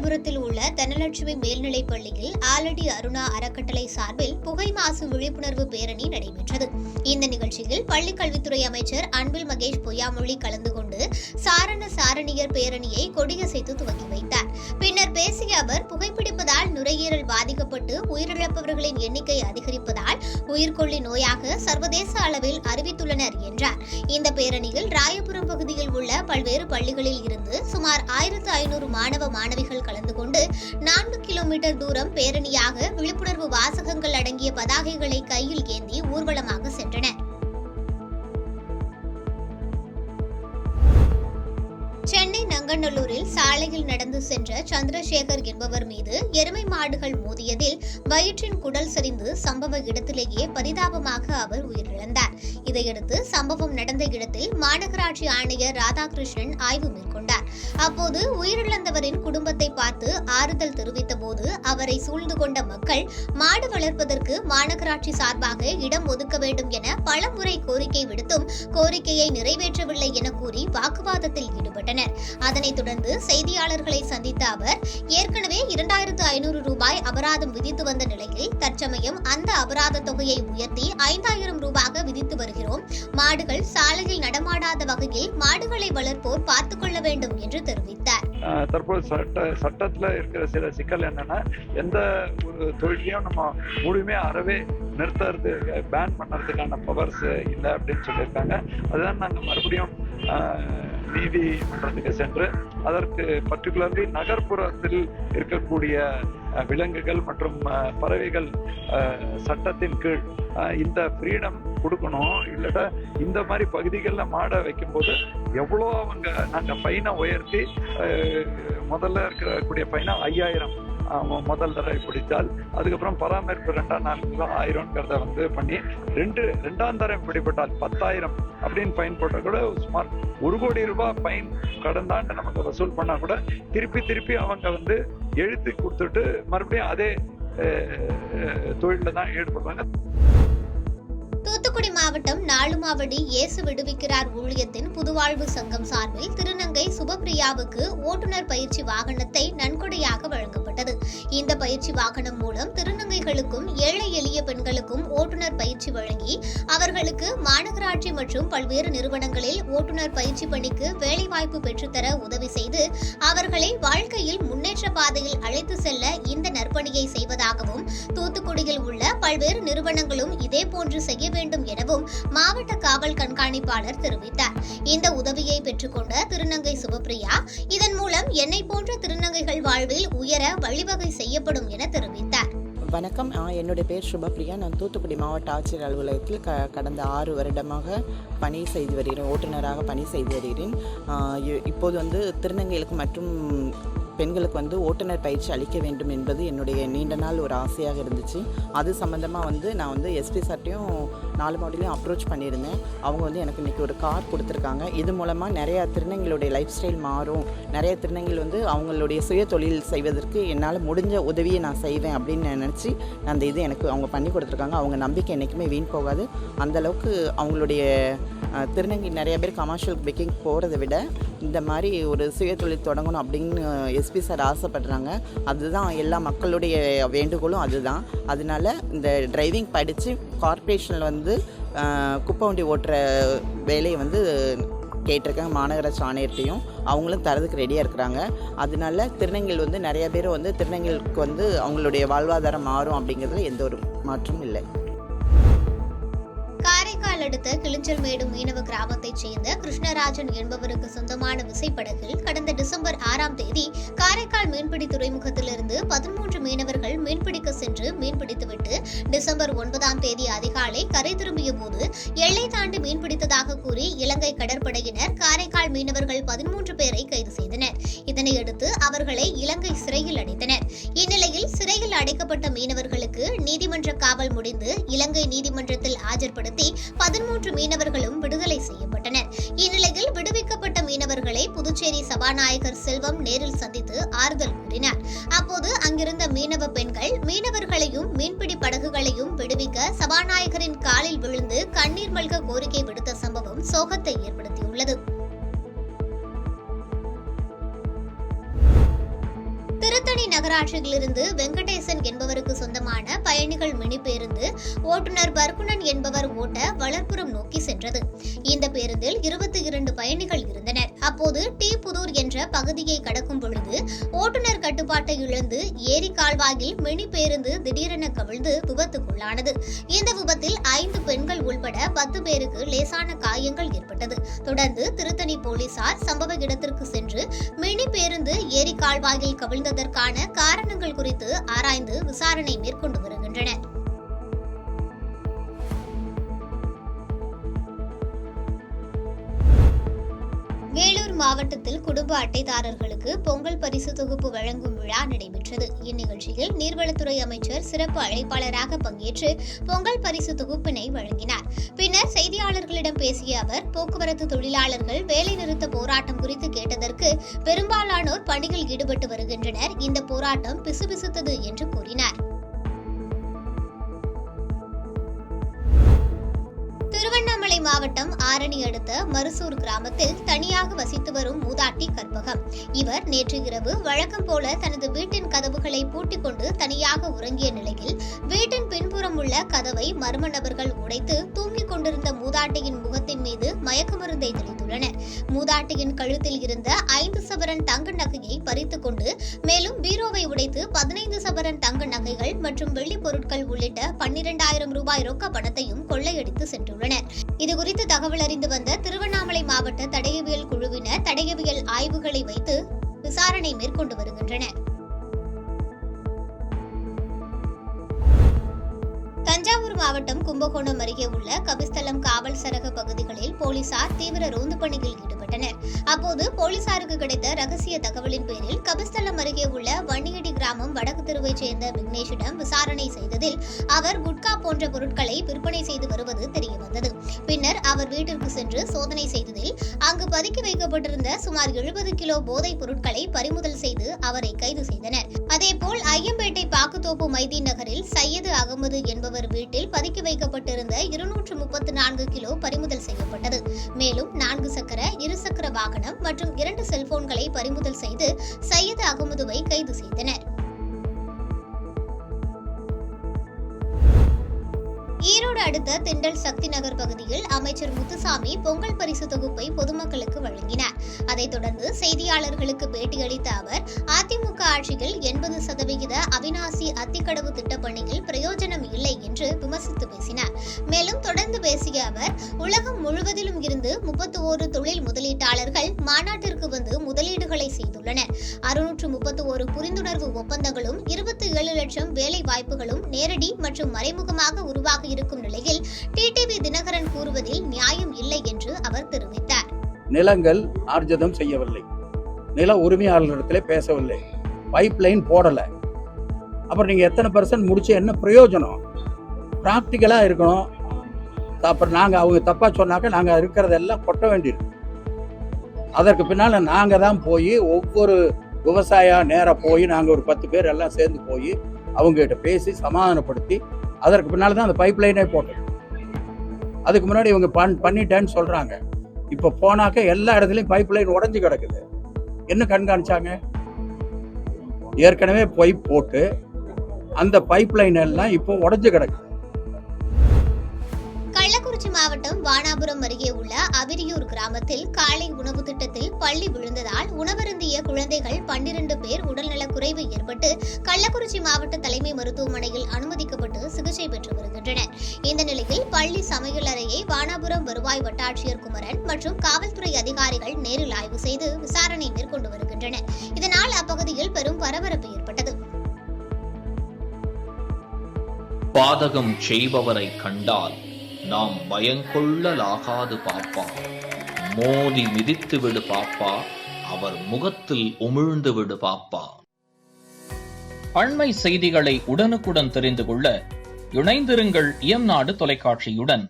ராயபுரத்தில் உள்ள தனலட்சுமி மேல்நிலைப் பள்ளியில் ஆலடி அருணா அறக்கட்டளை சார்பில் புகை மாசு விழிப்புணர்வு பேரணி நடைபெற்றது. இந்த நிகழ்ச்சியில் பள்ளிக்கல்வித்துறை அமைச்சர் அன்பில் மகேஷ் பொய்யாமொழி கலந்து கொண்டு சாரண சாரணியர் பேரணியை கொடியசைத்து துவக்கி வைத்தார். பின்னர் பேசிய அவர், புகைப்பிடிப்பதால் நுரையீரல் பாதிக்கப்பட்டு உயிரிழப்பவர்களின் எண்ணிக்கை அதிகரிப்பதால் உயிர்கொல்லி நோயாக சர்வதேச அளவில் அறிவித்துள்ளனர் என்றார். இந்த பேரணியில் ராயபுரம் பகுதியில் உள்ள பல்வேறு பள்ளிகளில் இருந்து சுமார் 1500 மாணவ மாணவிகள் கலந்து கொண்டு 4 கிலோமீட்டர் தூரம் பேரணியாக விழிப்புணர்வு வாசகங்கள் அடங்கிய பதாகைகளை கையில் ஏந்தி ஊர்வலமாக சென்றனர். சென்னை நங்கநல்லூரில் சாலையில் நடந்து சென்ற சந்திரசேகர் என்பவர் மீது எருமை மாடுகள் மோதியதில் வயிற்றின் குடல் சரிந்து சம்பவ இடத்திலேயே பரிதாபமாக அவர் உயிரிழந்தார். இதையடுத்து சம்பவம் நடந்த இடத்தில் மாநகராட்சி ஆணையர் ராதாகிருஷ்ணன் ஆய்வு மேற்கொண்டார். அப்போது உயிரிழந்தவரின் குடும்பத்தை பார்த்து ஆறுதல் தெரிவித்த போது அவரை சூழ்ந்து கொண்ட மக்கள் மாடு வளர்ப்பதற்கு மாநகராட்சி சார்பாக இடம் ஒதுக்க வேண்டும் என பலமுறை கோரிக்கை விடுத்தும் கோரிக்கையை நிறைவேற்றவில்லை என கூறி வாக்குவாதத்தில் ஈடுபட்டனர். அதனைத் தொடர்ந்து செய்தியாளர்களை சந்தித்த அவர், ஏற்கனவே 2500 ரூபாய் அபராதம் விதித்து வந்த நிலையில் தற்சமயம் அந்த அபராத தொகையை உயர்த்தி 5000 ரூபாய் விதித்து வருகிறோம். மாடுகள் சாலையில் நடமாடாத வகையில் மாடுகளை வளர்ப்போர் பார்த்துக் கொள்ள வேண்டும் என்று தெரிவித்தார். தற்போது சட்டத்துல இருக்கிற சில சிக்கல் என்னன்னா, எந்த ஒரு தொழிலையும் நம்ம முழுமையா அறவே நிறுத்துறது, பேன் பண்றதுக்கான பவர்ஸ் இல்லை அப்படின்னு சொல்லியிருக்காங்க. அதுதான் நாங்கள் மறுபடியும் நீதிமன்றத்துக்கு சென்று அதற்கு பர்டிகுலர்லி நகர்ப்புறத்தில் இருக்கக்கூடிய விலங்குகள் மற்றும் பறவைகள் சட்டத்தின் கீழ் இந்த ஃப்ரீடம் கொடுக்கணும். இல்லாட்டா இந்த மாதிரி பகுதிகளில் மாடை வைக்கும்போது எவ்வளோ நாங்கள் ஃபைனை உயர்த்தி முதல்ல இருக்கக்கூடிய ஃபைனை 5000 முதல் தடவை பிடித்தால், அதுக்கப்புறம் பராமரிப்பு 2ஆம் நாளுக்கு 1000 பண்ணி 2ஆம் தரம் பிடிப்பட்டால் 10,000 அப்படின்னு ஃபைன் போட்டால் கூட சுமார் 1 கோடி ரூபாய் ஃபைன் கடந்த ஆண்டு நமக்கு வசூல் பண்ணா கூட திருப்பி அவங்க எழுத்து கொடுத்துட்டு மறுபடியும் அதே தொழில தான் ஈடுபடுறாங்க. தூத்துக்குடி மாவட்டம் நாலுமாவடி இயேசு விடுவிக்கிறார் ஊழியத்தின் புதுவாழ்வு சங்கம் சார்பில் திருநங்கை சுபப்பிரியாவுக்கு ஓட்டுநர் பயிற்சி வாகனத்தை நன்கொடையாக வழங்கப்பட்டது. இந்த பயிற்சி வாகனம் மூலம் திருநங்கைகளுக்கும் ஏழை எளிய பெண்களுக்கும் ஓட்டுநர் பயிற்சி வழங்கி அவர்களுக்கு மாநகராட்சி மற்றும் பல்வேறு நிறுவனங்களில் ஓட்டுநர் பயிற்சி பணிக்கு வேலைவாய்ப்பு பெற்றுத்தர உதவி செய்து அவர்களை வாழ்க்கையில் முன்னேற்ற பாதையில் அழைத்து செல்ல இந்த நற்பணியை செய்வதாகவும், தூத்துக்குடியில் உள்ள பல்வேறு நிறுவனங்களும் இதேபோன்று செய்ய வேண்டும் எனவும் மாவட்ட காவல் கண்காணிப்பாளர் தெரிவித்தார். இந்த உதவியை பெற்றுக்கொண்ட திருநங்கை சுபப்பிரியா, இதன் மூலம் என்னை போன்ற திருநங்கைகள் வாழ்வில் உயர வழிவகை செய்யப்படும் என தெரிவித்தார். வணக்கம், என்னுடைய பேர் சுபப்பிரியா. நான் தூத்துக்குடி மாவட்ட ஆட்சியர் அலுவலகத்தில் கடந்த 6 வருடமாக பணி செய்து வருகிறேன். ஓட்டுநராக பணி செய்து வருகிறேன். இப்போது திருநங்கைகளுக்கு மற்றும் பெண்களுக்கு ஓட்டுநர் பயிற்சி அளிக்க வேண்டும் என்பது என்னுடைய நீண்ட நாள் ஒரு ஆசையாக இருந்துச்சு. அது சம்மந்தமாக நான் எஸ்பி சார்ட்டையும் 4 மாவட்டத்திலையும் அப்ரோச் பண்ணியிருந்தேன். அவங்க எனக்கு இன்றைக்கி ஒரு கார் கொடுத்துருக்காங்க. இது மூலமாக நிறையா திருநங்கைகளுடைய லைஃப் ஸ்டைல் மாறும். நிறைய திருநங்கைகள் அவங்களுடைய சுய தொழில் செய்வதற்கு என்னால் முடிஞ்ச உதவியை நான் செய்வேன் அப்படின்னு நினச்சி அந்த இது எனக்கு அவங்க பண்ணி கொடுத்துருக்காங்க. அவங்க நம்பிக்கை என்றைக்குமே வீண் போகாது. அந்தளவுக்கு அவங்களுடைய திருநங்கை நிறைய பேர் கமர்ஷியல் பேக்கிங் போகிறத விட இந்த மாதிரி ஒரு சுய தொழில் தொடங்கணும் அப்படின்னு எஸ்பி சார் ஆசைப்படுறாங்க. அதுதான் எல்லா மக்களுடைய வேண்டுகோளும் அதுதான். அதனால இந்த டிரைவிங் படித்து கார்ப்பரேஷனில் குப்பை வண்டி ஓட்டுற வேலையை கேட்டிருக்காங்க. மாநகராட்சி ஆணையர்கிட்டையும் அவங்களும் தரதுக்கு ரெடியாக இருக்கிறாங்க. அதனால திருநங்கைகள் நிறைய பேர் திருநங்கைகளுக்கு அவங்களுடைய வாழ்வாதாரம் மாறும் அப்படிங்கிறதுல எந்த ஒரு மாற்றமும் இல்லை. காரைக்கால் அடுத்த கிளிஞ்சல்மேடு மீனவ கிராமத்தைச் சேர்ந்த கிருஷ்ணராஜன் என்பவருக்கு சொந்தமான விசைப்படகில் கடந்த டிசம்பர் 6ஆம் தேதி காரைக்கால் மீன்பிடி துறைமுகத்திலிருந்து 13 மீனவர்கள் மீன்பிடிக்க சென்று மீன்பிடித்துவிட்டு டிசம்பர் 9ஆம் தேதி அதிகாலை கரை திரும்பிய போது எல்லை தாண்டி மீன்பிடித்ததாக கூறி இலங்கை கடற்படையினர் காரைக்கால் மீனவர்கள் 13 பேரை கைது செய்தனர். இதனையடுத்து அவர்களை இலங்கை சிறையில் அடைத்தனர். இந்நிலையில் சிறையில் அடைக்கப்பட்ட மீனவர்களுக்கு நீதிமன்ற காவல் முடிந்து இலங்கை நீதிமன்றத்தில் ஆஜர்படுத்தி 13 மீனவர்களும் விடுதலை செய்யப்பட்டனர். இந்நிலையில் விடுவிக்கப்பட்ட மீனவர்களை புதுச்சேரி சபாநாயகர் செல்வம் நேரில் சந்தித்து ஆறுதல் கூறினார். அப்போது அங்கிருந்த மீனவ பெண்கள் மீனவர்களையும் மீன்பிடி படகுகளையும் விடுவிக்க சபாநாயகரின் காலில் விழுந்து கண்ணீர் மல்க கோரிக்கை விடுத்த சம்பவம் சோகத்தை ஏற்படுத்தியுள்ளது. நகராட்சியிலிருந்து வெங்கடேசன் என்பவருக்கு சொந்தமான பயணிகள் மினி பேருந்து ஓட்டுநர் பர்குணன் என்பவர் ஓட்ட வளர்ப்புறம் நோக்கி சென்றது. இந்த பேருந்தில் 22 பயணிகள் இருந்தனர். அப்போது டி புதூர் என்ற பகுதியை கடக்கும் பொழுது ஓட்டுநர் கட்டுப்பாட்டை இழந்து ஏரி கால்வாயில் மினி பேருந்து திடீரென கவிழ்ந்து விபத்துக்குள்ளானது. இந்த விபத்தில் 5 பெண்கள் உள்பட 10 பேருக்கு லேசான காயங்கள் ஏற்பட்டது. தொடர்ந்து திருத்தணி போலீசார் சம்பவ இடத்திற்கு சென்று மினி பேருந்து ஏரி கால்வாயில் கவிழ்ந்ததற்கான காரணங்கள் குறித்து ஆராய்ந்து விசாரணை மேற்கொண்டு வருகின்றனர். வேலூர் மாவட்டத்தில் குடும்ப அட்டைதாரர்களுக்கு பொங்கல் பரிசு தொகுப்பு வழங்கும் விழா நடைபெற்றது. இந்நிகழ்ச்சியில் நீர்வளத்துறை அமைச்சர் சிறப்பு அழைப்பாளராக பங்கேற்று பொங்கல் பரிசு தொகுப்பினை வழங்கினார். பின்னர் செய்தியாளர்களிடம் பேசிய அவர், போக்குவரத்து தொழிலாளர்கள் வேலைநிறுத்த போராட்டம் குறித்து கேட்டதற்கு பெரும்பாலானோர் பணியில் ஈடுபட்டு வருகின்றனர். இந்த போராட்டம் பிசுபிசுத்தது என்று கூறினார். திருவண்ணாமலை மாவட்டம் ஆரணி அடுத்த மருசூர் கிராமத்தில் தனியாக வசித்து வரும் மூதாட்டி கற்பகம். இவர் நேற்று இரவு வழக்கம் போல தனது வீட்டின் கதவுகளை பூட்டிக் கொண்டு தனியாக உறங்கிய நிலையில் வீட்டின் பின்புறம் உள்ள கதவை மர்ம நபர்கள் உடைத்து தூங்கிக் கொண்டிருந்த மூதாட்டியின் முகத்தின் மீது மயக்க மருந்தை தெளித்துள்ளனர். மூதாட்டியின் கழுத்தில் இருந்த 5 சவரன் தங்க நகையை பறித்துக் கொண்டு மேலும் பீரோவை உடைத்து 15 சவரன் தங்க நகைகள் மற்றும் வெள்ளி பொருட்கள் உள்ளிட்ட 12,000 ரூபாய் ரொக்க பணத்தையும் கொள்ளையடித்து சென்றுள்ளனர். இதுகுறித்து தகவல் அறிந்து வந்த திருவண்ணாமலை மாவட்ட தடயவியல் குழுவினர் தடயவியல் ஆய்வுகளை வைத்து விசாரணை மேற்கொண்டு வருகின்றனர். தஞ்சாவூர் மாவட்டம் கும்பகோணம் அருகே உள்ள கபிஸ்தலம் காவல் சரக பகுதிகளில் போலீசார் தீவிர ரோந்து பணியில் ஈடுபட்டனர். அப்போது போலீசாருக்கு கிடைத்த ரகசிய தகவலின் பேரில் கபிஸ்தலம் அருகே உள்ள வன்னியடி கிராமம் வடக்கு தெருவைச் சேர்ந்த விக்னேஷிடம் விசாரணை செய்ததில் அவர் குட்கா போன்ற பொருட்களை விற்பனை செய்து வருவது தெரியவந்தது. பின்னர் அவர் வீட்டிற்கு சென்று சோதனை செய்ததில் அங்கு பதுக்கி வைக்கப்பட்டிருந்த சுமார் 70 கிலோ போதைப் பொருட்களை பறிமுதல் செய்து அவரை கைது செய்தனர். அதேபோல் ஐயம்பேட்டை பாக்குத்தோப்பு மைதீன் நகரில் சையது அகமது என்பவர் வீட்டில் பதுக்கி வைக்கப்பட்டிருந்த 234 கிலோ பறிமுதல் செய்யப்பட்டது. மேலும் 4 சக்கர, 2 சக்கர வாகனம் மற்றும் 2 செல்போன்களை பறிமுதல் செய்து சையது அகமதுவை கைது செய்தனர். ஈரோடு அடுத்த திண்டல் சக்தி நகர் பகுதியில் அமைச்சர் முத்துசாமி பொங்கல் பரிசு தொகுப்பை பொதுமக்களுக்கு வழங்கினார். அதைத் தொடர்ந்து செய்தியாளர்களுக்கு பேட்டியளித்த அவர், அதிமுக ஆட்சியில் 80% அவிநாசி அத்திக்கடவு திட்டப்பணியில் பிரயோஜனம் இல்லை என்று விமர்சித்து பேசினார். மேலும் தொடர்ந்து பேசிய அவர், உலகம் முழுவதிலும் இருந்து 31 தொழில் முதலீட்டாளர்கள் மாநாட்டிற்கு வந்து முதலீடுகளை செய்துள்ளனர். 631 புரிந்துணர்வு ஒப்பந்தங்களும் 27 லட்சம் வேலை வாய்ப்புகளும் நேரடி மற்றும் மறைமுகமாக உருவாக இருக்கும் நிலையில் டிடிவி தினகரன் கூறுவதில் நியாயம் இல்லை என்று அவர் தெரிவித்தார். நிலங்கள் ஆர்ஜிதம் செய்யவில்லை, நில உரிமையாளர்களிடத்திலே பேசவில்லை, பைப் லைன் போடல. அப்புறம் நீங்க எத்தனை % முடிச்சு என்ன பிரயோஜனம்? பிராக்டிக்கலா இருக்கணும். அப்புறம் நாங்க அவங்க தப்பா சொன்னாக்க நாங்க இருக்கிறதெல்லாம் கொட்ட வேண்டியிருக்கு. அதற்கு பின்னால நாங்க தான் போய் ஒவ்வொரு விவசாய நேரம் போய் நாங்க ஒரு 10 பேர் எல்லாம் சேர்ந்து போய் அவங்க கிட்ட பேசி சமாதானப்படுத்தி அதற்கு பின்னால தான் அந்த பைப் லைனே போட்டோம். அதுக்கு முன்னாடி இவங்க பண்ணிட்டேன்னு சொல்றாங்க. இப்போ போனாக்க எல்லா இடத்துலையும் பைப் லைன் உடஞ்சி கிடக்குது. என்ன கண்காணிச்சாங்க? ஏற்கனவே பைப் போட்டு அந்த பைப் லைன் எல்லாம் இப்போ உடஞ்சி கிடக்குது. கள்ளக்குறிச்சி மாவட்டம் வானாபுரம் அருகே உள்ள அவிரியூர் கிராமத்தில் காலை உணவு திட்டத்தில் பள்ளி விழுந்ததால் உணவருந்திய குழந்தைகள் 12 பேர் உடல்நலக் குறைவு ஏற்பட்டு கள்ளக்குறிச்சி மாவட்ட தலைமை மருத்துவமனையில் அனுமதிக்கப்பட்டு சிகிச்சை பெற்று வருகின்றனர். இந்த நிலையில் பள்ளி சமையல் அறையை வானாபுரம் வருவாய் வட்டாட்சியர் குமரன் மற்றும் காவல்துறை அதிகாரிகள் நேரில் ஆய்வு செய்து விசாரணை மேற்கொண்டு வருகின்றனர். இதனால் அப்பகுதியில் பெரும் பரபரப்பு ஏற்பட்டது. பாதகம் செய்பவரை கண்டால் நாம் பயங்கொள்ளலாகாது பாப்பா, மோதி மிதித்து விடு பாப்பா, அவர் முகத்தில் உமிழ்ந்து விடு பாப்பா. அண்மை செய்திகளை உடனுக்குடன் தெரிந்து கொள்ள இணைந்திருங்கள் இயம்நாடு தொலைக்காட்சியுடன்.